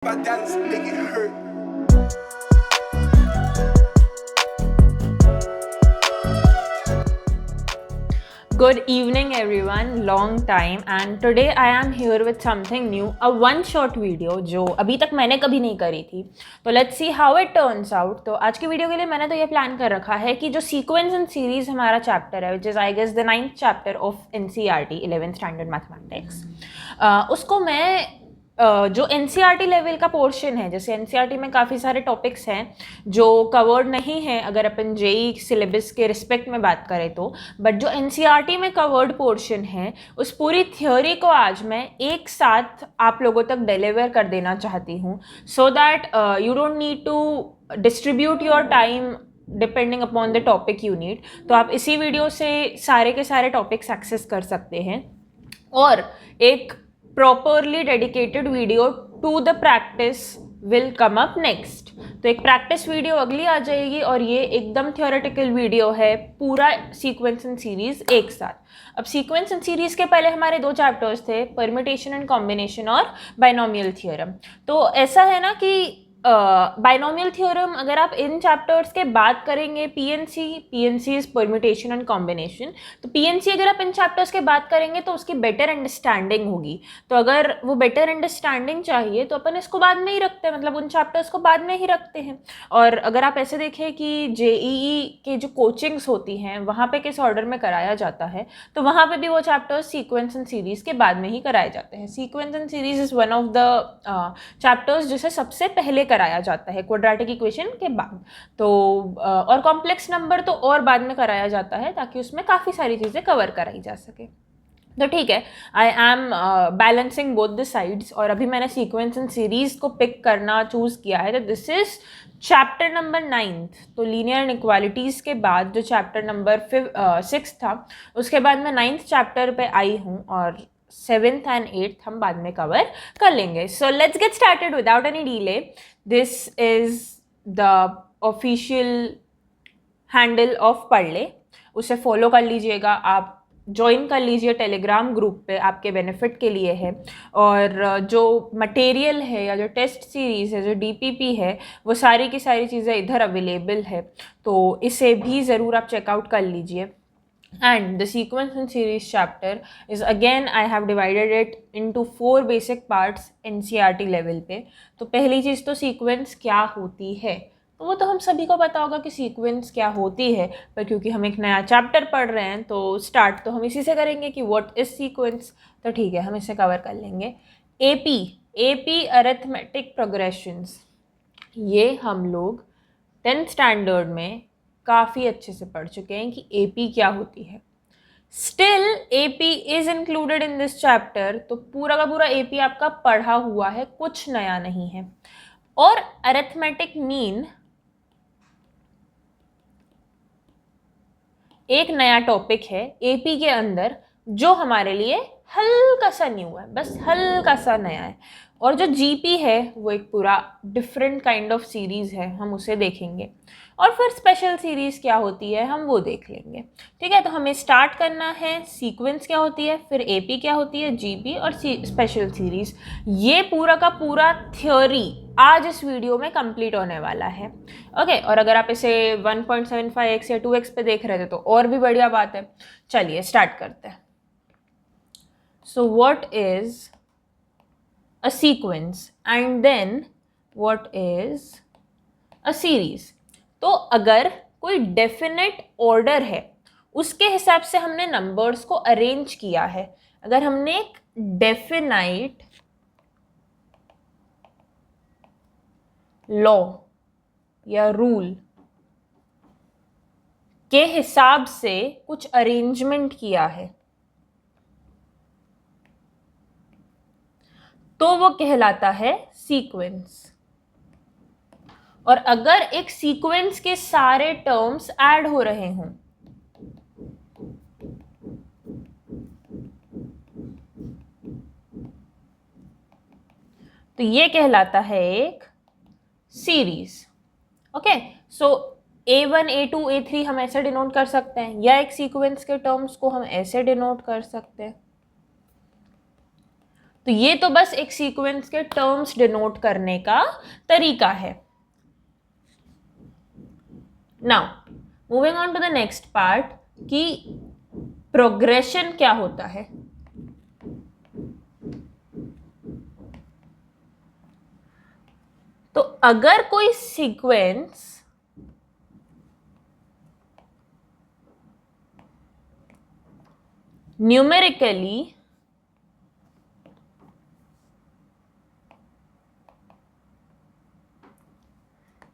My dollars make it hurt. Good evening everyone, long time and today I am here with something new, a one shot video जो अभी तक मैंने कभी नहीं करी थी. तो let's see how it turns out. तो आज की वीडियो के लिए मैंने तो ये प्लान कर रखा है कि जो सीक्वेंस एंड सीरीज हमारा चैप्टर है, which is I guess the 9th chapter of NCERT 11th Standard Mathematics, उसको मैं जो NCERT लेवल का पोर्शन है, जैसे NCERT में काफ़ी सारे टॉपिक्स हैं जो कवर्ड नहीं हैं अगर अपन जेई सिलेबस के रिस्पेक्ट में बात करें तो, बट जो NCERT में कवर्ड पोर्शन है उस पूरी थ्योरी को आज मैं एक साथ आप लोगों तक डिलीवर कर देना चाहती हूँ, so that you don't need to distribute your time depending upon the topic you need. तो आप इसी वीडियो से सारे के सारे टॉपिक्स एक्सेस कर सकते हैं और एक properly dedicated video to the practice will come up next. तो एक प्रैक्टिस वीडियो अगली आ जाएगी और ये एकदम थियोरेटिकल वीडियो है, पूरा सीक्वेंस एंड सीरीज एक साथ. अब सीक्वेंस एंड सीरीज के पहले हमारे दो चैप्टर्स थे, परम्यूटेशन एंड कॉम्बिनेशन और बाइनोमियल थ्योरम. तो ऐसा है ना कि बाइनोमियल थ्योरम अगर आप इन चैप्टर्स के बात करेंगे, PNC is permutation and combination, तो पीएनसी अगर आप इन चैप्टर्स के बात करेंगे तो उसकी बेटर अंडरस्टैंडिंग होगी. तो अगर वो बेटर अंडरस्टैंडिंग चाहिए तो अपन इसको बाद में ही रखते हैं, मतलब उन चैप्टर्स को बाद में ही रखते हैं. और अगर आप ऐसे देखें कि जेईई के जो कोचिंग्स होती हैं वहाँ पे किस ऑर्डर में कराया जाता है, तो वहाँ पे भी वो चैप्टर्स सीक्वेंस एंड सीरीज के बाद में ही कराए जाते हैं. Sequence and series is one of the chapters जिसे सबसे पहले कराया जाता है क्वाड्रेटिक इक्वेशन के बाद. तो और कॉम्प्लेक्स नंबर तो और बाद में कराया जाता है ताकि उसमें काफ़ी सारी चीज़ें कवर कराई जा सके. तो ठीक है, I am balancing both the sides और अभी मैंने सीक्वेंस एंड सीरीज को पिक करना चूज़ किया है. तो this is chapter number 9th. तो लीनियर इनइक्वालिटीज़ के बाद जो चैप्टर नंबर 6 था, उसके बाद मैं 9th चैप्टर पे आई हूँ और 7th and 8th हम बाद में कवर कर लेंगे. So let's get started without any delay. This is the official handle of पढ़ले, उसे फॉलो कर लीजिएगा, आप ज्वाइन कर लीजिए टेलीग्राम ग्रुप पे, आपके बेनिफिट के लिए है. और जो मटेरियल है या जो टेस्ट सीरीज़ है, जो डीपीपी है, वो सारी की सारी चीज़ें इधर अवेलेबल है, तो इसे भी ज़रूर आप चेकआउट कर लीजिए. And the sequence and series chapter is again I have divided it into 4 basic parts NCERT level पे. तो पहली चीज़ तो सीक्वेंस क्या होती है, तो वो तो हम सभी को पता होगा कि सीक्वेंस क्या होती है, पर क्योंकि हम एक नया चैप्टर पढ़ रहे हैं तो स्टार्ट तो हम इसी से करेंगे कि व्हाट इज सीक्वेंस. तो ठीक है, हम इसे कवर कर लेंगे. एपी अरिथमेटिक प्रोग्रेशंस, ये हम लोग 10th स्टैंडर्ड में काफ़ी अच्छे से पढ़ चुके हैं कि एपी क्या होती है. Still AP is included in this chapter, तो पूरा का पूरा एपी आपका पढ़ा हुआ है, कुछ नया नहीं है. और अरिथमेटिक मीन एक नया टॉपिक है एपी के अंदर जो हमारे लिए हल्का सा न्यू है, बस हल्का सा नया है. और जो जीपी है वो एक पूरा डिफरेंट काइंड ऑफ सीरीज़ है, हम उसे देखेंगे. और फिर स्पेशल सीरीज़ क्या होती है हम वो देख लेंगे. ठीक है, तो हमें स्टार्ट करना है सीक्वेंस क्या होती है, फिर एपी क्या होती है, जीपी और स्पेशल सीरीज़. ये पूरा का पूरा थ्योरी आज इस वीडियो में कंप्लीट होने वाला है. ओके, और अगर आप इसे 1.75x या 2x पे देख रहे थे तो और भी बढ़िया बात है. चलिए स्टार्ट करते हैं. So what is a sequence and then what is a series. तो अगर कोई डेफिनेट ऑर्डर है उसके हिसाब से हमने नंबर्स को अरेंज किया है, अगर हमने एक डेफिनाइट लॉ या रूल के हिसाब से कुछ अरेंजमेंट किया है तो वो कहलाता है सीक्वेंस. और अगर एक सीक्वेंस के सारे टर्म्स ऐड हो रहे हों तो ये कहलाता है एक सीरीज. ओके, सो A1 A2 A3 हम ऐसे डिनोट कर सकते हैं, या एक सीक्वेंस के टर्म्स को हम ऐसे डिनोट कर सकते हैं. तो तो ये तो बस एक सीक्वेंस के टर्म्स डिनोट करने का तरीका है. Now moving on to the next part कि प्रोग्रेशन क्या होता है. तो अगर कोई सीक्वेंस न्यूमेरिकली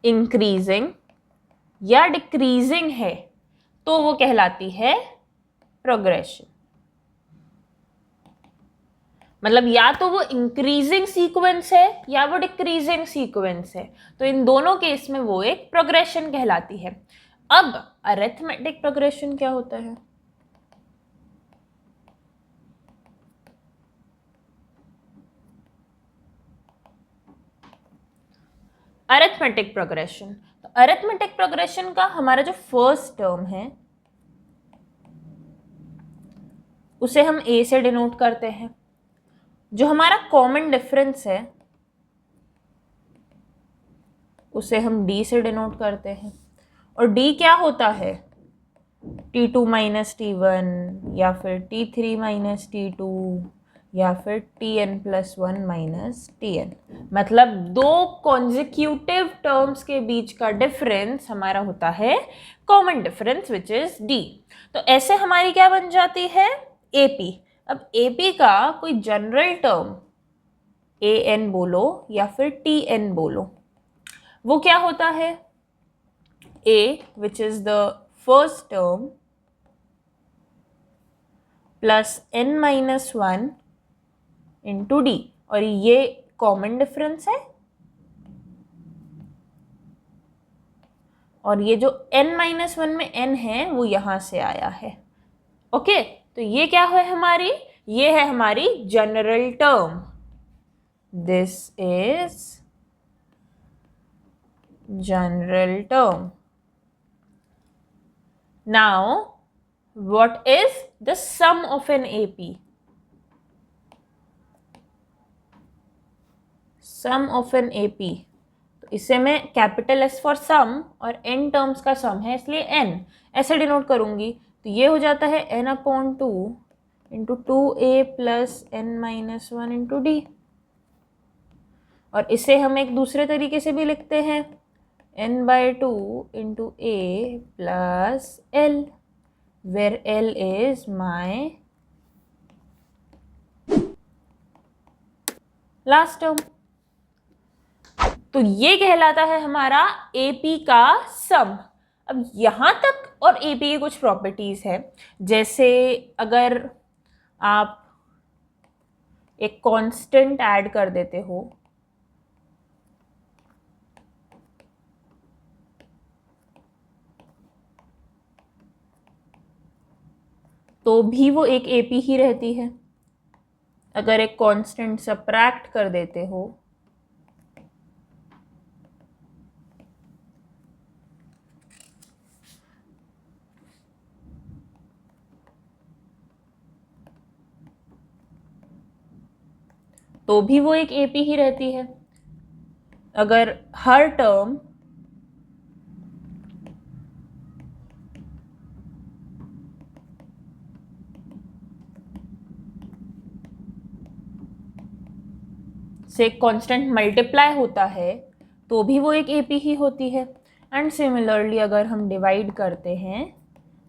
इंक्रीजिंग या डिक्रीजिंग है तो वो कहलाती है प्रोग्रेशन. मतलब या तो वो इंक्रीजिंग सीक्वेंस है या वो डिक्रीजिंग सीक्वेंस है, तो इन दोनों केस में वो एक प्रोग्रेशन कहलाती है. अब अरिथमेटिक प्रोग्रेशन क्या होता है? Arithmetic progression. तो अरिथमेटिक प्रोग्रेशन का हमारा जो फर्स्ट टर्म है उसे हम ए से डिनोट करते हैं. जो हमारा कॉमन डिफरेंस है उसे हम डी से डिनोट करते हैं. और डी क्या होता है? T2 माइनस T1 या फिर T3 माइनस T2 या फिर Tn+1 माइनस Tn. मतलब दो कॉन्जिक्यूटिव टर्म्स के बीच का डिफरेंस हमारा होता है common difference which is D. तो ऐसे हमारी क्या बन जाती है? AP. अब AP का कोई जनरल टर्म AN बोलो या फिर TN बोलो, वो क्या होता है? A which is the first term plus n-1 into D. और ये कॉमन डिफरेंस है और ये जो n-1 में n है वो यहां से आया है. ओके, तो ये क्या है हमारी? ये है हमारी general term. This is general term. Now what is the sum of an AP? Sum of an AP. तो इसे मैं कैपिटल S फॉर सम और n टर्म्स का सम है इसलिए n ऐसे डिनोट करूंगी. तो ये हो जाता है n/2 into 2a plus n-1 into D. और इसे हम एक दूसरे तरीके से भी लिखते हैं n/2 into a plus l, where L is my last term. तो ये कहलाता है हमारा AP का सम. अब यहां तक और AP की कुछ प्रॉपर्टीज है, जैसे अगर आप एक कांस्टेंट ऐड कर देते हो तो भी वो एक AP ही रहती है. अगर एक कांस्टेंट सबट्रैक्ट कर देते हो तो भी वो एक AP ही रहती है. अगर हर टर्म से कांस्टेंट मल्टीप्लाई होता है तो भी वो एक AP ही होती है. एंड सिमिलरली अगर हम डिवाइड करते हैं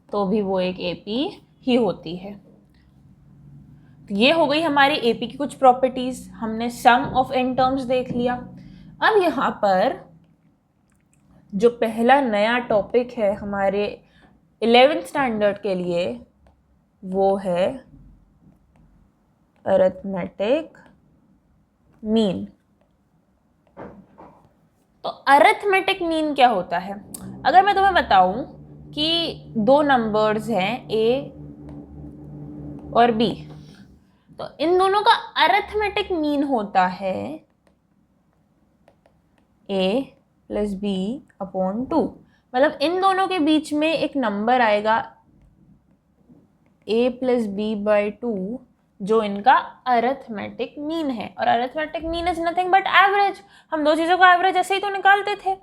तो भी वो एक AP ही होती है. तो ये हो गई हमारी AP की कुछ प्रॉपर्टीज. हमने सम ऑफ n टर्म्स देख लिया. अब यहाँ पर जो पहला नया टॉपिक है हमारे 11th स्टैंडर्ड के लिए वो है अरिथमेटिक मीन. तो अरिथमेटिक मीन क्या होता है? अगर मैं तुम्हें बताऊं कि दो नंबर्स हैं A और B, तो इन दोनों का अरिथमेटिक मीन होता है A प्लस B/2. मतलब इन दोनों के बीच में एक नंबर आएगा A प्लस B/2 जो इनका अरिथमेटिक मीन है। और arithmetic mean is nothing but average. हम दो चीज़ों का एवरेज ऐसे ही तो निकालते थे।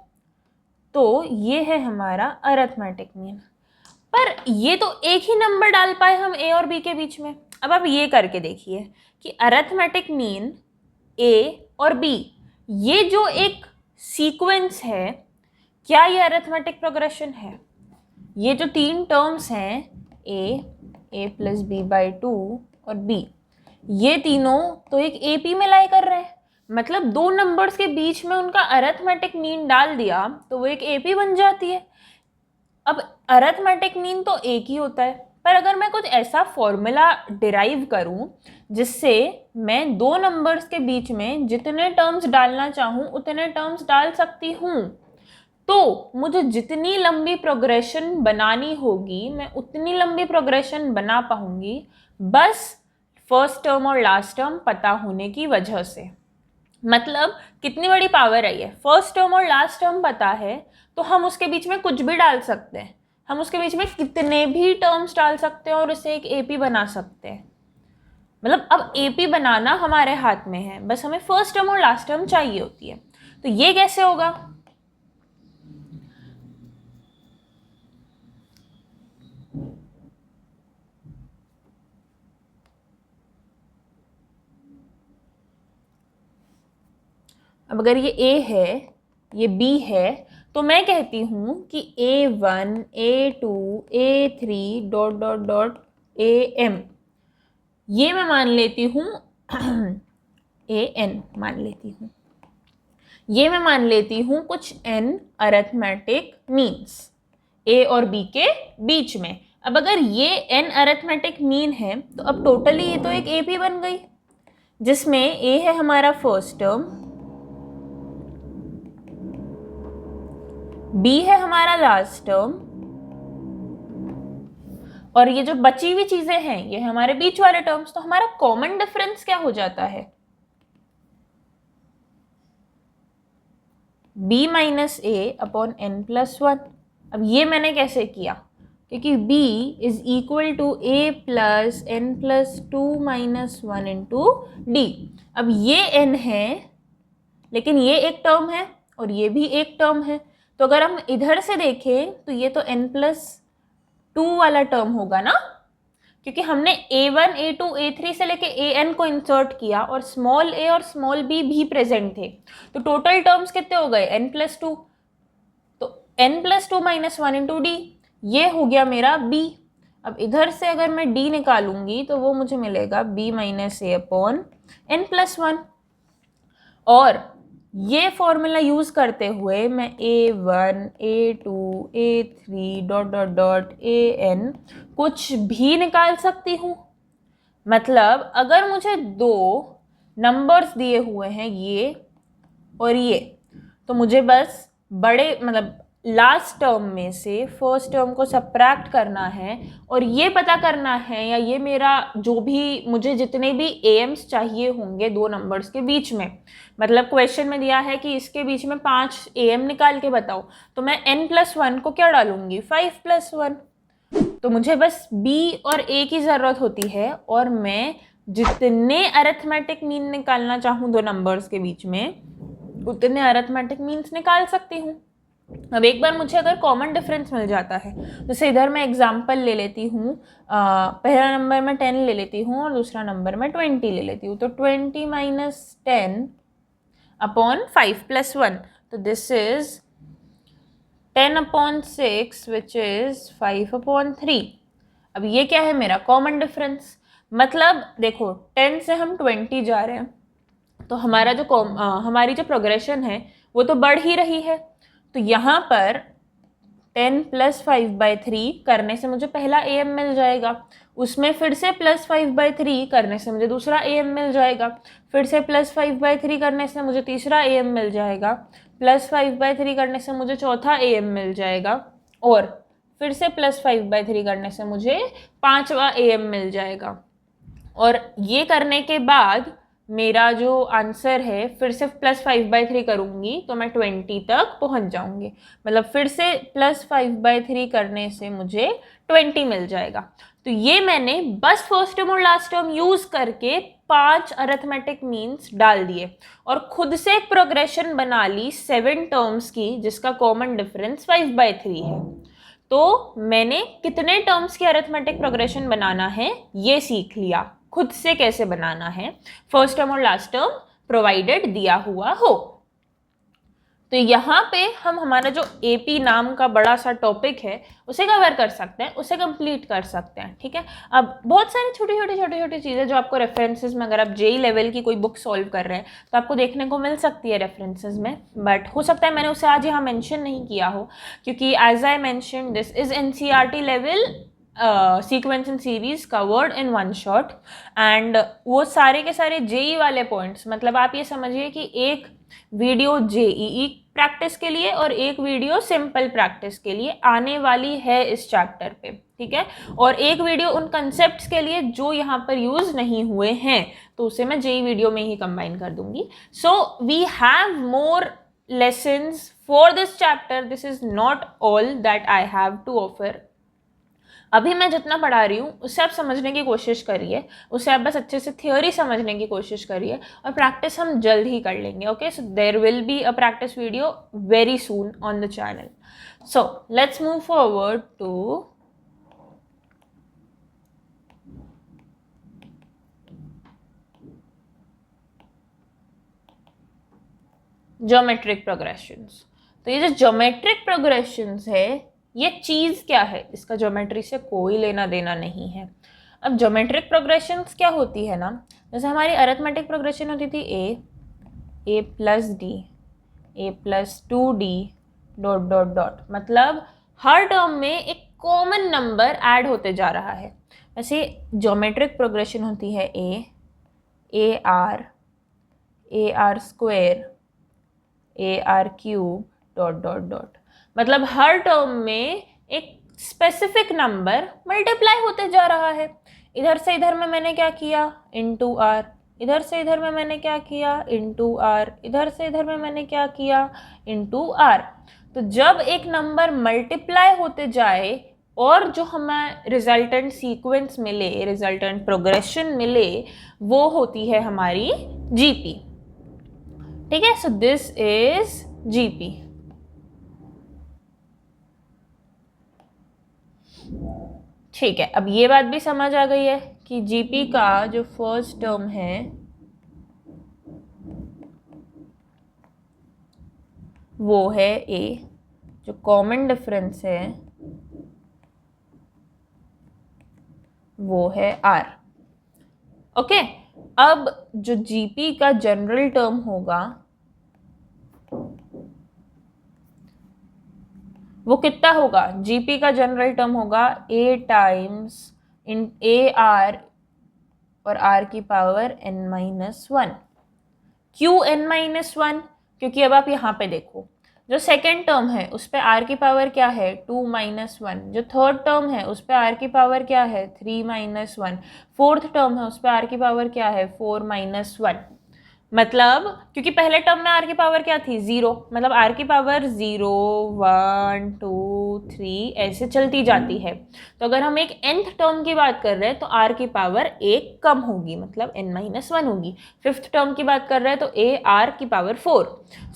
तो ये है हमारा अरिथमेटिक मीन। पर ये तो एक ही नंबर डाल पाए हम ए और बी के बीच में। अब आप ये करके देखिए कि अरिथमेटिक मीन ए और बी, ये जो एक सीक्वेंस है, क्या ये अरिथमेटिक प्रोग्रेशन है? ये जो तीन टर्म्स हैं ए प्लस बी बाई 2 और बी, ये तीनों तो एक एपी में लाई कर रहे हैं। मतलब दो नंबर्स के बीच में उनका अरिथमेटिक मीन डाल दिया तो वो एक एपी बन जाती है। अब अरिथमेटिक मीन तो एक ही होता है, पर अगर मैं कुछ ऐसा फॉर्मूला डिराइव करूं जिससे मैं दो नंबर्स के बीच में जितने टर्म्स डालना चाहूं उतने टर्म्स डाल सकती हूं, तो मुझे जितनी लंबी प्रोग्रेशन बनानी होगी मैं उतनी लंबी प्रोग्रेशन बना पाऊंगी, बस फर्स्ट टर्म और लास्ट टर्म पता होने की वजह से। मतलब कितनी बड़ी पावर है ये, फर्स्ट टर्म और लास्ट टर्म पता है तो हम उसके बीच में कुछ भी डाल सकते हैं। हम उसके बीच में कितने भी टर्म्स डाल सकते हैं और उसे एक एपी बना सकते हैं। मतलब अब एपी बनाना हमारे हाथ में है, बस हमें फर्स्ट टर्म और लास्ट टर्म चाहिए होती है। तो ये कैसे होगा? अब अगर ये ए है, ये बी है, तो मैं कहती हूँ कि A1, A2, A3 dot dot dot AM, ये मैं मान लेती हूँ AN मान लेती हूँ, ये मैं मान लेती हूँ कुछ n अरिथमेटिक मीन्स A और B के बीच में। अब अगर ये n अरिथमेटिक मीन है तो अब टोटली ये तो एक AP बन गई, जिसमें A है हमारा फर्स्ट टर्म, B है हमारा लास्ट टर्म, और ये जो बची हुई चीजें हैं ये हमारे बीच वाले टर्म्स। तो हमारा कॉमन डिफरेंस क्या हो जाता है? B minus A upon n plus 1। अब ये मैंने कैसे किया? क्योंकि B is equal to A plus n plus 2 minus 1 into D. अब ये n है, लेकिन ये एक टर्म है और ये भी एक टर्म है, तो अगर हम इधर से देखें तो ये तो n प्लस 2 वाला टर्म होगा ना, क्योंकि हमने A1, A2, A3 से लेके AN को इंसर्ट किया और स्मॉल a और स्मॉल b भी प्रेजेंट थे। तो टोटल टर्म्स कितने हो गए? n plus 2। तो n plus 2 minus 1 into D, ये हो गया मेरा b। अब इधर से अगर मैं d निकालूंगी तो वो मुझे मिलेगा b minus A upon n plus 1। और ये फॉर्मूला यूज करते हुए मैं A1, A2, A3 dot dot dot AN कुछ भी निकाल सकती हूँ। मतलब अगर मुझे दो नंबर्स दिए हुए हैं ये और ये, तो मुझे बस बड़े मतलब लास्ट टर्म में से फर्स्ट टर्म को सब्ट्रैक्ट करना है और ये पता करना है, या ये मेरा जो भी मुझे जितने भी AMs चाहिए होंगे दो नंबर्स के बीच में। मतलब क्वेश्चन में दिया है कि इसके बीच में 5 AM निकाल के बताओ, तो मैं n प्लस 1 को क्या डालूंगी? 5 प्लस 1। तो मुझे बस B और A की ज़रूरत होती है और मैं जितने अरिथमेटिक मीन निकालना चाहूँ दो नंबर्स के बीच में उतने अरिथमेटिक मीन्स निकाल सकती हूँ। अब एक बार मुझे अगर कॉमन डिफरेंस मिल जाता है, जैसे इधर मैं एग्जांपल ले लेती हूँ, पहला नंबर मैं 10 ले लेती हूँ और दूसरा नंबर मैं 20 ले लेती हूँ, तो 20 माइनस 10 अपॉन 5 प्लस 1, तो this is 10 upon 6 which is 5 upon 3। अब ये क्या है? मेरा कॉमन डिफरेंस। मतलब देखो 10 से हम 20 जा रहे हैं तो हमारा जो हमारी जो प्रोग्रेशन है वो तो बढ़ ही रही है। तो यहाँ पर 10 प्लस 5/3 करने से मुझे पहला AM मिल जाएगा, उसमें फिर से प्लस 5/3 करने से मुझे दूसरा AM मिल जाएगा, फिर से प्लस 5/3 करने से मुझे तीसरा AM मिल जाएगा, प्लस 5/3 करने से मुझे चौथा AM मिल जाएगा, और फिर से प्लस 5/3 करने से मुझे पांचवा AM मिल जाएगा। और ये करने के बाद मेरा जो आंसर है, फिर से प्लस 5/3 करूँगी तो मैं 20 तक पहुँच जाऊँगी। मतलब फिर से प्लस 5/3 करने से मुझे 20 मिल जाएगा। तो ये मैंने बस फर्स्ट टर्म और लास्ट टर्म यूज करके 5 अरिथमेटिक मीन्स डाल दिए और खुद से एक प्रोग्रेशन बना ली 7 टर्म्स की जिसका कॉमन डिफरेंस 5/3 है। तो मैंने कितने टर्म्स की अरिथमेटिक प्रोग्रेशन बनाना है ये सीख लिया, खुद से कैसे बनाना है, फर्स्ट टर्म और लास्ट टर्म प्रोवाइडेड दिया हुआ हो। तो यहाँ पे हम हमारा जो एपी नाम का बड़ा सा टॉपिक है उसे कवर कर सकते हैं, उसे कंप्लीट कर सकते हैं। ठीक है, अब बहुत सारी छोटी छोटी चीज़ें जो आपको रेफरेंसेस में, अगर आप जेई लेवल की कोई बुक सॉल्व कर रहे हैं तो आपको देखने को मिल सकती है रेफरेंसेस में, बट हो सकता है मैंने उसे आज यहाँ मेंशन नहीं किया हो, क्योंकि as I mention this is NCERT level sequence and series covered in one shot, and वो सारे के सारे जेई वाले पॉइंट्स, मतलब आप ये समझिए कि एक वीडियो जेईई प्रैक्टिस के लिए और एक वीडियो सिंपल प्रैक्टिस के लिए आने वाली है इस चैप्टर पे। ठीक है, और एक वीडियो उन कंसेप्ट्स के लिए जो यहाँ पर यूज नहीं हुए हैं, तो उसे मैं जेई वीडियो में ही कंबाइन कर दूंगी। So we have more lessons for this chapter, this is not all that I have to offer. अभी मैं जितना पढ़ा रही हूँ उससे आप समझने की कोशिश करिए, उससे आप बस अच्छे से थियोरी समझने की कोशिश करिए, और प्रैक्टिस हम जल्द ही कर लेंगे। Okay, so there will be a practice video very soon on the channel. So let's move forward to geometric progressions. तो ये जो ज्योमेट्रिक प्रोग्रेशंस है, ये चीज़ क्या है, इसका ज्योमेट्री से कोई लेना देना नहीं है। अब ज्योमेट्रिक प्रोग्रेशंस क्या होती है ना, जैसे हमारी अरिथमेटिक प्रोग्रेशन होती थी A plus D, A plus 2d dot dot dot, मतलब हर टर्म में एक कॉमन नंबर ऐड होते जा रहा है। वैसे ज्योमेट्रिक प्रोग्रेशन होती है ए आर स्क्वायर, ए R cube dot dot dot, मतलब हर टर्म में एक स्पेसिफिक नंबर मल्टीप्लाई होते जा रहा है। इधर से इधर में मैंने क्या किया, इनटू आर, इधर से इधर में मैंने क्या किया, इनटू आर, इधर से इधर में मैंने क्या किया, इनटू आर। तो जब एक नंबर मल्टीप्लाई होते जाए और जो हमें रिजल्टेंट सीक्वेंस मिले, रिजल्टेंट प्रोग्रेशन मिले, वो होती है हमारी जीपी। ठीक है, सो दिस इज जीपी। ठीक है, अब ये बात भी समझ आ गई है कि जीपी का जो फर्स्ट टर्म है वो है ए, जो कॉमन डिफरेंस है वो है आर। ओके, अब जो जीपी का जनरल टर्म होगा वो कितना होगा, जीपी का जनरल टर्म होगा ए टाइम्स इन ए आर और आर की पावर n-1। क्यों n-1? क्योंकि अब आप यहाँ पे देखो, जो सेकेंड टर्म है उस पर आर की पावर क्या है 2-1, जो थर्ड टर्म है उस पर आर की पावर क्या है 3-1, फोर्थ टर्म है उस पर आर की पावर क्या है 4-1। मतलब क्योंकि पहले टर्म में आर की पावर क्या थी 0, मतलब आर की पावर 0, 1, 2, 3 ऐसे चलती जाती है। तो अगर हम एक nth टर्म की बात कर रहे हैं तो आर की पावर 1 कम होगी, मतलब n-1 होगी। फिफ्थ टर्म की बात कर रहे हैं तो a आर की पावर 4,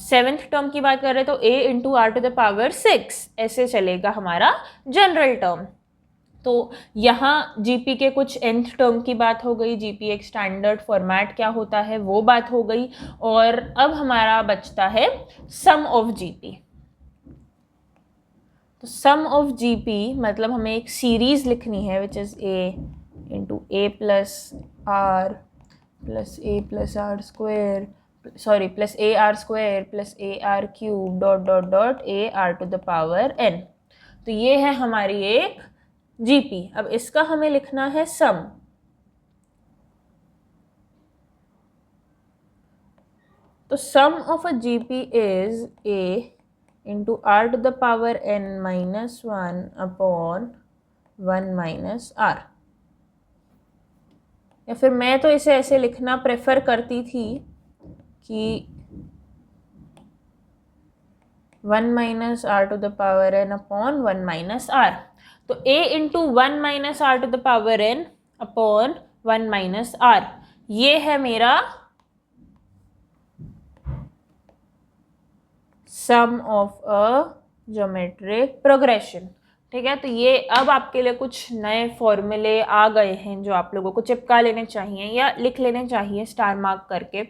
सेवेंथ टर्म की बात कर रहे हैं तो a into R to the power 6, ऐसे चलेगा हमारा जनरल टर्म। तो यहाँ जीपी के कुछ nth टर्म की बात हो गई, जीपी एक स्टैंडर्ड फॉर्मेट क्या होता है वो बात हो गई, और अब हमारा बचता है सम ऑफ जीपी। तो सम ऑफ जीपी मतलब हमें एक सीरीज लिखनी है which is A into A plus R square, sorry plus A R square plus A R cube dot dot dot A R to the power n। तो ये है हमारी एक जीपी। अब इसका हमें लिखना है सम। तो sum of a GP is a into R to the power n-1 upon 1 minus R. या फिर मैं तो इसे ऐसे लिखना प्रेफर करती थी कि 1 minus R to the power n upon 1 minus R. तो a into 1 minus R to the power n upon 1 minus R, ये है मेरा sum of a geometric progression. ठीक है, तो ये अब आपके लिए कुछ नए फॉर्मूले आ गए हैं जो आप लोगों को चिपका लेने चाहिए या लिख लेने चाहिए स्टार मार्क करके।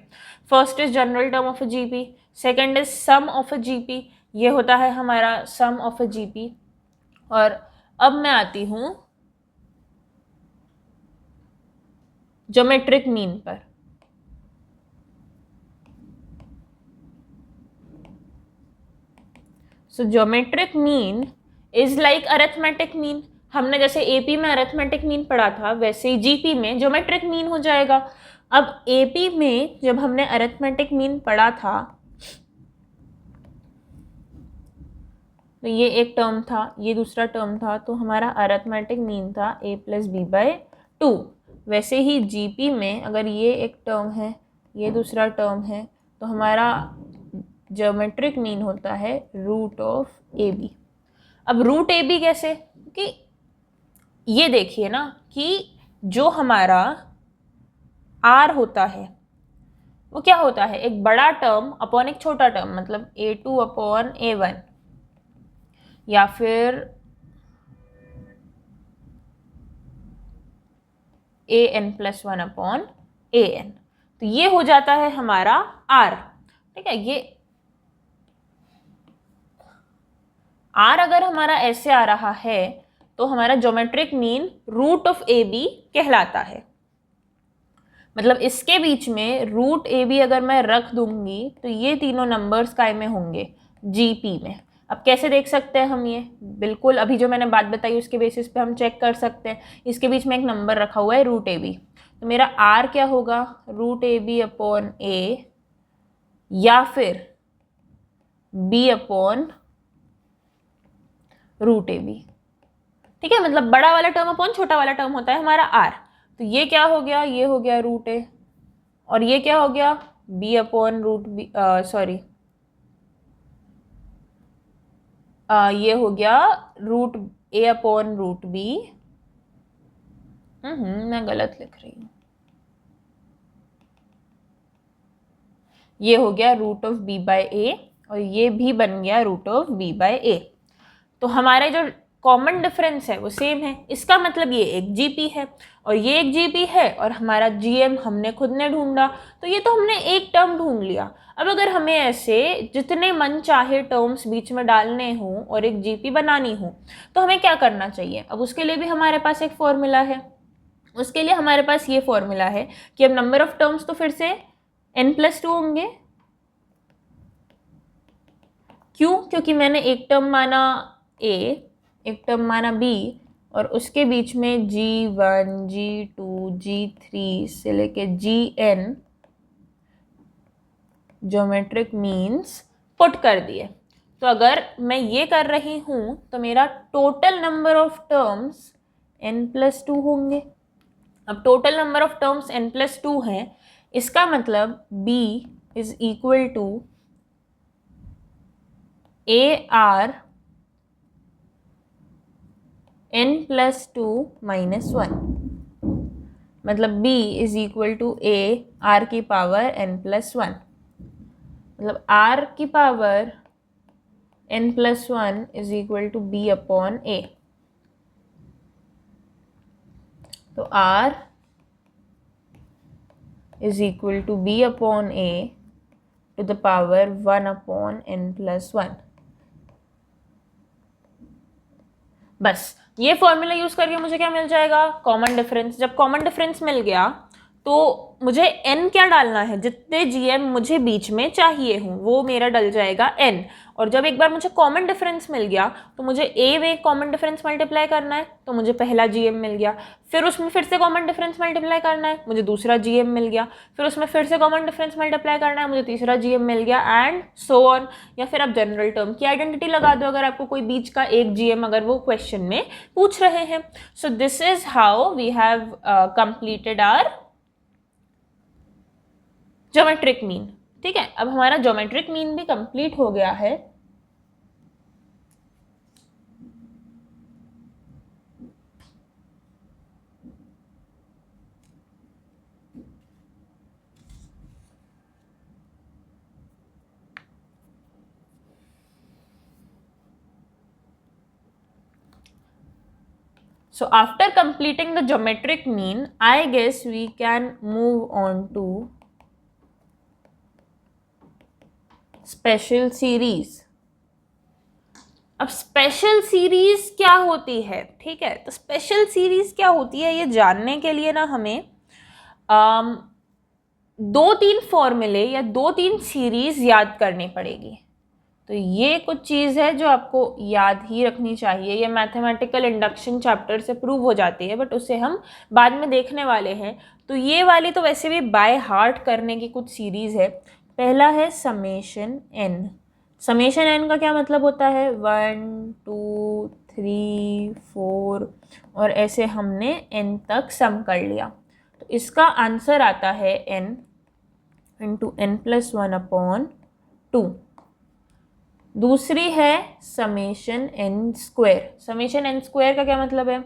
First is general term of a GP, second is sum of a GP, ये होता है हमारा सम ऑफ अ जीपी। और अब मैं आती हूँ ज्योमेट्रिक मीन पर। So geometric mean is like arithmetic mean. हमने जैसे एपी में अरिथमेटिक मीन पढ़ा था, वैसे ही जीपी में ज्योमेट्रिक मीन हो जाएगा। अब एपी में जब हमने अरिथमेटिक मीन पढ़ा था तो ये एक टर्म था, ये दूसरा टर्म था, तो हमारा अरिथमेटिक मीन था a प्लस बी बाई 2। वैसे ही जीपी में अगर ये एक टर्म है, ये दूसरा टर्म है, तो हमारा ज्योमेट्रिक मीन होता है रूट ऑफ ए बी। अब रूट ए बी कैसे, कि ये देखिए ना कि जो हमारा आर होता है वो क्या होता है, एक बड़ा टर्म अपॉन एक छोटा टर्म, मतलब a2 अपॉन a1 या फिर an प्लस 1 अपॉन an। तो ये हो जाता है हमारा r। ठीक है, ये r अगर हमारा ऐसे आ रहा है तो हमारा geometric mean root of A B कहलाता है। मतलब इसके बीच में रूट ए बी अगर मैं रख दूंगी तो ये तीनों नंबर्स काय में होंगे, जीपी में। अब कैसे देख सकते हैं हम ये, बिल्कुल अभी जो मैंने बात बताई उसके बेसिस पे हम चेक कर सकते हैं। इसके बीच में एक नंबर रखा हुआ है रूट ए बी, तो मेरा आर क्या होगा, root A B upon A या फिर B upon root A B. ठीक है, मतलब बड़ा वाला टर्म अपॉन छोटा वाला टर्म होता है हमारा आर। तो ये क्या हो गया, ये हो गया रूट ए, और ये क्या हो गया, B upon root B, sorry ये हो गया root A upon root B. मैं गलत लिख रही हूँ, ये हो गया root of B by A, और ये भी बन गया root of B by A. तो हमारे जो कॉमन डिफरेंस है वो सेम है, इसका मतलब ये एक जीपी है और ये एक जीपी है, और हमारा जीएम हमने खुद ने ढूंढा, तो ये तो हमने एक टर्म ढूंढ लिया। अब अगर हमें ऐसे जितने मन चाहे टर्म्स बीच में डालने हों और एक जीपी बनानी हो तो हमें क्या करना चाहिए। अब उसके लिए भी हमारे पास एक फॉर्मूला है, उसके लिए हमारे पास ये फॉर्मूला है कि अब नंबर ऑफ टर्म्स तो फिर से n+2 होंगे। क्यों, क्योंकि मैंने एक टर्म माना a, एक टर्म माना b, और उसके बीच में g1 g2 g3 से लेके gn ज्योमेट्रिक मीन्स पुट कर दिए। तो अगर मैं ये कर रही हूँ तो मेरा total number of terms n+2 होंगे। अब total number of terms n+2 है, इसका मतलब b is equal to AR n+2 -1, मतलब b is equal to AR की पावर n+1, मतलब r की power n+1 is equal to b upon a। तो r is equal to b upon a to the power 1 upon n+1। बस ये formula use करके मुझे क्या मिल जाएगा, कॉमन डिफरेंस। जब कॉमन डिफरेंस मिल गया तो मुझे n क्या डालना है, जितने जीएम मुझे बीच में चाहिए हूँ वो मेरा डल जाएगा n। और जब एक बार मुझे कॉमन डिफरेंस मिल गया तो मुझे a way common difference multiply करना है, तो मुझे पहला जीएम मिल गया, फिर उसमें फिर से कॉमन डिफरेंस मल्टीप्लाई करना है, मुझे दूसरा जीएम मिल गया, फिर उसमें फिर से कॉमन डिफरेंस मल्टीप्लाई करना है, मुझे तीसरा जीएम मिल गया, एंड सो ऑन। या फिर आप जनरल टर्म की आइडेंटिटी लगा दो अगर आपको कोई बीच का एक जीएम अगर वो क्वेश्चन में पूछ रहे हैं। So this is how we have completed our geometric mean. ठीक है, अब हमारा ज्योमेट्रिक मीन भी कंप्लीट हो गया है। So after completing the geometric mean, I guess we can move on to special series. अब स्पेशल सीरीज क्या होती है, ठीक है, तो स्पेशल सीरीज क्या होती है ये जानने के लिए ना हमें दो तीन फॉर्मूले या दो तीन सीरीज याद करनी पड़ेगी। तो ये कुछ चीज़ है जो आपको याद ही रखनी चाहिए। ये मैथमेटिकल इंडक्शन चैप्टर से प्रूव हो जाती है, बट उसे हम बाद में देखने वाले हैं। तो ये वाली तो वैसे भी बाय हार्ट करने की कुछ सीरीज़ है। पहला है समेशन एन। समेशन एन का क्या मतलब होता है, 1 2 3 4 और ऐसे हमने एन तक सम कर लिया। तो इसका आंसर आता है N into N plus 1 upon 2। दूसरी है summation N square. Summation N square का क्या मतलब है,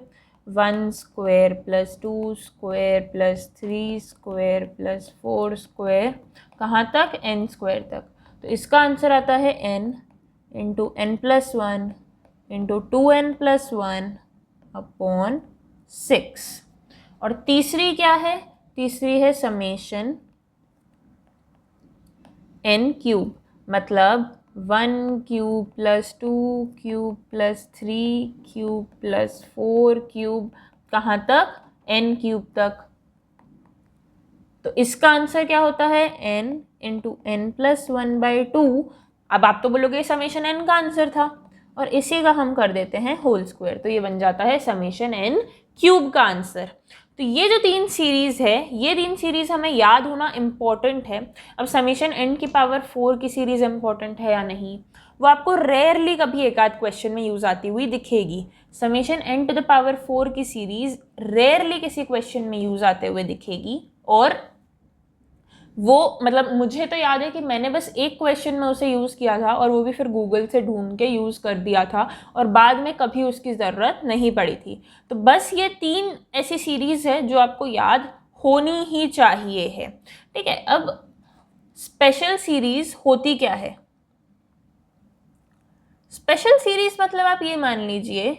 1 square plus 2 square plus 3 square plus 4 square, कहाँ तक, एन स्क्वायर तक। तो इसका आंसर आता है N into N plus 1 into 2n plus 1 upon 6। और तीसरी क्या है, तीसरी है समेशन एन क्यूब, मतलब 1 cube plus 2 cube plus 3 cube plus 4 cube, कहाँ तक, n क्यूब तक। तो इसका आंसर क्या होता है, n into N plus 1 by 2। अब आप तो बोलोगे समेशन n का आंसर था, और इसी का हम कर देते हैं होल स्क्वायर, तो ये बन जाता है समेशन n क्यूब का आंसर। तो ये जो तीन सीरीज़ है, ये तीन सीरीज़ हमें याद होना इम्पॉर्टेंट है। अब समेशन n की पावर 4 की सीरीज़ इम्पॉर्टेंट है या नहीं, वो आपको रेयरली कभी एक आध क्वेश्चन में यूज़ आती हुई दिखेगी। Summation n to the power 4 की सीरीज़ रेयरली किसी क्वेश्चन में यूज़ आते हुए दिखेगी। और वो मतलब मुझे तो याद है कि मैंने बस एक क्वेश्चन में उसे यूज़ किया था, और वो भी फिर गूगल से ढूंढ के यूज़ कर दिया था, और बाद में कभी उसकी ज़रूरत नहीं पड़ी थी। तो बस ये तीन ऐसी सीरीज़ है जो आपको याद होनी ही चाहिए है, ठीक है। अब स्पेशल सीरीज़ होती क्या है, स्पेशल सीरीज़ मतलब आप ये मान लीजिए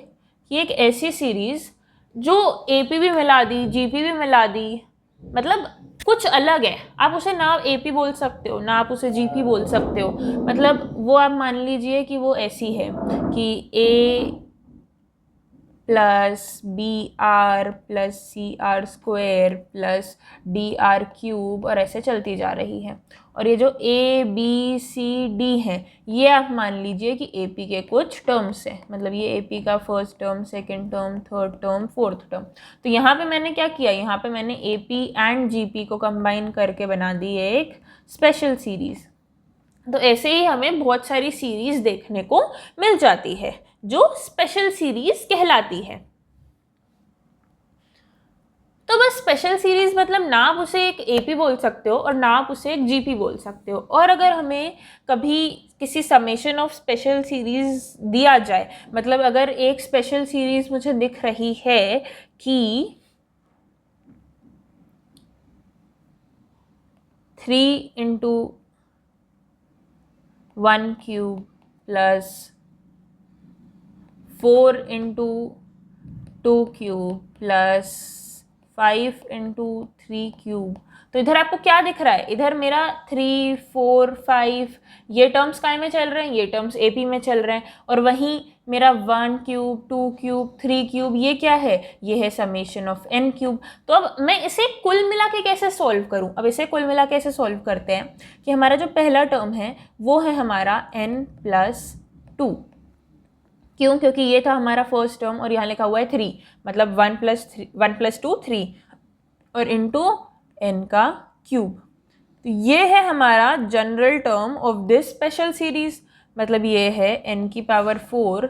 कि एक ऐसी सीरीज़ जो AP भी मिला दी, GP भी मिला दी, मतलब कुछ अलग है। आप उसे ना AP बोल सकते हो, ना आप उसे GP बोल सकते हो। मतलब वो आप मान लीजिए कि वो ऐसी है कि A plus BR plus CR square plus DR cube, और ऐसे चलती जा रही है। और ये जो ABCD है, ये आप मान लीजिए कि AP के कुछ टर्म्स हैं, मतलब ये AP का first term, second term, third term, fourth term. तो यहाँ पे मैंने क्या किया, यहाँ पे मैंने AP एंड GP को कंबाइन करके बना दी एक स्पेशल सीरीज़। तो ऐसे ही हमें बहुत सारी सीरीज़ देखने को मिल जाती है जो स्पेशल सीरीज़ कहलाती है। तो बस स्पेशल सीरीज़ मतलब ना आप उसे एक AP बोल सकते हो और ना आप उसे एक GP बोल सकते हो। और अगर हमें कभी किसी समेशन ऑफ स्पेशल सीरीज़ दिया जाए, मतलब अगर एक स्पेशल सीरीज़ मुझे दिख रही है कि 3 into 1 cube plus 4 into 2 cube plus 5 into 3 cube, तो इधर आपको क्या दिख रहा है, इधर मेरा 3 4 5 ये टर्म्स काय में चल रहे हैं, ये टर्म्स AP में चल रहे हैं। और वहीं मेरा 1 क्यूब 2 क्यूब 3 क्यूब ये क्या है, ये है समेशन ऑफ n क्यूब। तो अब मैं इसे कुल मिला के कैसे सॉल्व करूं, अब इसे कुल मिला के ऐसे सॉल्व करते हैं कि हमारा जो पहला टर्म है वो है हमारा n प्लस 2। क्यों, क्योंकि ये था हमारा फर्स्ट टर्म और यहाँ लिखा हुआ है 3, मतलब 1 प्लस 2 3 और इंटू n का क्यूब। तो ये है हमारा general term of this special series, मतलब ये है n की पावर 4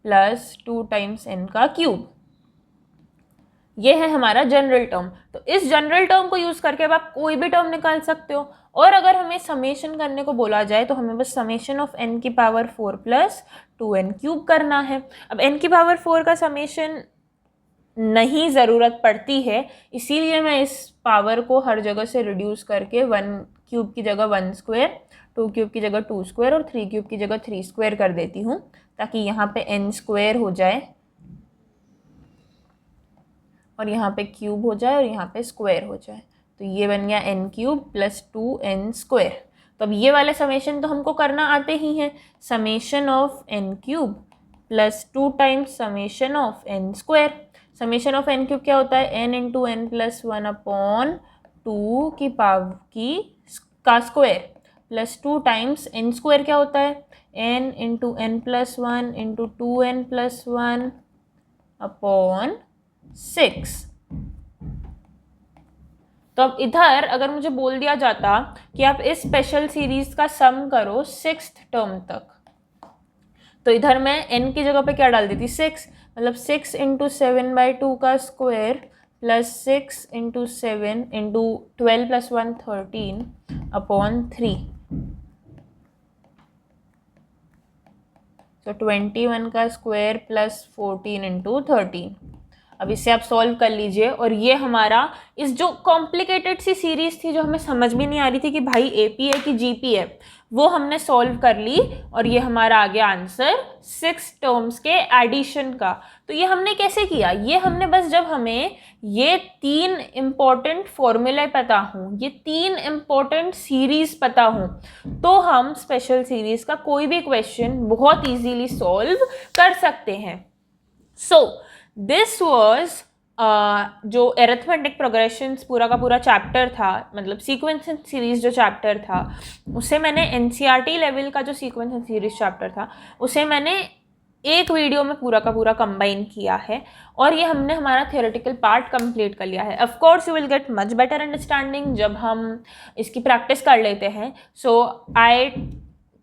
प्लस 2 टाइम्स n का क्यूब। ये है हमारा जनरल टर्म। तो इस जनरल टर्म को यूज़ करके अब आप कोई भी टर्म निकाल सकते हो। और अगर हमें समेशन करने को बोला जाए तो हमें बस समेशन ऑफ n की पावर 4 प्लस 2n क्यूब करना है। अब n की पावर 4 का समेशन नहीं ज़रूरत पड़ती है, इसीलिए मैं इस पावर को हर जगह से रिड्यूस करके 1 क्यूब की जगह 1 स्क्वायर, 2 क्यूब की जगह 2 स्क्वायर और 3 क्यूब की जगह 3 स्क्वायर कर देती हूँ, ताकि यहाँ पे n स्क्वायर हो जाए और यहाँ पे क्यूब हो जाए और यहाँ पे स्क्वायर हो जाए, तो ये बन गया n cube plus 2n square. तो अब ये वाले समेशन तो हमको करना आते ही हैं, summation of n cube plus 2 times summation of n square. Summation of n cube क्या होता है, n into N plus 1 upon 2 की पावर का square plus 2 times n square क्या होता है, n into N plus 1 into 2n plus 1 upon 6। तो अब इधर अगर मुझे बोल दिया जाता कि आप इस स्पेशल सीरीज का सम करो 6th टर्म तक, तो इधर मैं n की जगह पे क्या डाल देती, 6, मतलब 6 इंटू 7/2 का square plus 6 into 7 into 12 plus 1 13 upon 3। तो 21 का स्क्वायर प्लस 14 इंटू 13। अब इसे आप सॉल्व कर लीजिए, और ये हमारा इस जो कॉम्प्लिकेटेड सी सीरीज थी जो हमें समझ में नहीं आ रही थी कि भाई एपी है कि जीपी है, वो हमने सॉल्व कर ली, और ये हमारा आ गया आंसर 6 टर्म्स के एडिशन का। तो ये हमने कैसे किया, ये हमने बस जब हमें ये 3 इम्पॉर्टेंट फॉर्मूले पता हों, ये 3 इम्पॉर्टेंट सीरीज पता हों, तो हम स्पेशल सीरीज का कोई भी क्वेश्चन बहुत इजीली सॉल्व कर सकते हैं। सो दिस वॉज जो एरिथमेटिक प्रोग्रेशंस पूरा का पूरा चैप्टर था, मतलब सीक्वेंस एंड सीरीज जो चैप्टर था, उसे मैंने एनसीईआरटी लेवल का जो सीक्वेंस एंड सीरीज चैप्टर था उसे मैंने एक वीडियो में पूरा का पूरा कंबाइन किया है, और ये हमने हमारा थियोरेटिकल पार्ट कंप्लीट कर लिया है। Of course you will get much better understanding जब हम इसकी प्रैक्टिस कर लेते हैं। सो आई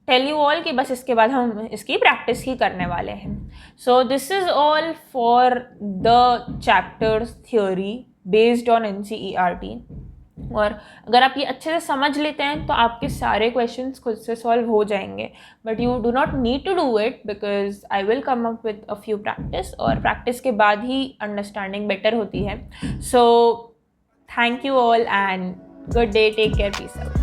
टेल यू ऑल कि बस इसके बाद हम इसकी प्रैक्टिस ही करने वाले हैं। So this is all for the chapters theory based on NCERT. और अगर आप ये अच्छे से समझ लेते हैं तो आपके सारे क्वेश्चंस खुद से सॉल्व हो जाएंगे, but you do not need to do it because I will come up with a few practice, और प्रैक्टिस के बाद ही अंडरस्टैंडिंग बेटर होती है। So thank you all and good day, take care, peace out.